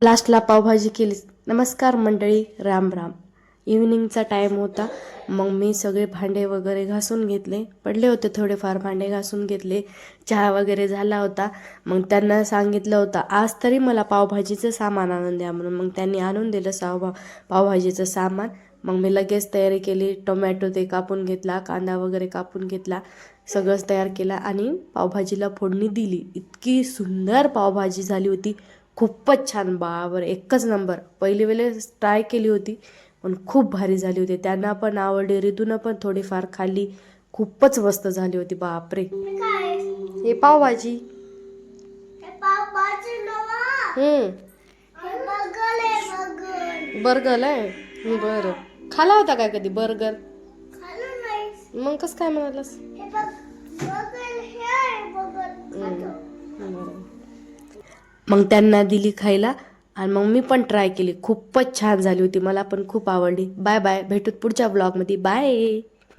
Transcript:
लास्टला पावभाजी केली. नमस्कार मंडळी, राम राम. इव्हिनिंगचा टाईम होता. मग मी सगळे भांडे वगैरे घासून घेतले. पडले होते थोडेफार, भांडे घासून घेतले. चहा वगैरे झाला होता. मग त्यांना सांगितलं होतं आज तरी मला पावभाजीचं सामान आणून द्या म्हणून. मग त्यांनी आणून दिलं पावभाजीचं सामान. मग मी लगेच तयारी केली. टोमॅटो ते कापून घेतला, कांदा वगैरे कापून घेतला, सगळंच तयार केला आणि पावभाजीला फोडणी दिली. इतकी सुंदर पावभाजी झाली होती, खूपच छान. बाबर एकच नंबर. पहिली वेळेस ट्राय केली होती पण खूप भारी झाली होती. त्यांना पण आवडली, रितूनं पण थोडीफार खाल्ली. खूपच मस्त झाली होती. बापरे, हे पावभाजी. बर्गर आहे. बरं, खाला होता काय कधी बर्गर? मग कसं काय म्हणालस? मग त्यांना दिली खायला आणि मग मी पण ट्राय केली. खूपच छान झाली होती, मला पण खूप आवडली. बाय बाय, भेटूत पुढच्या ब्लॉगमध्ये. बाय.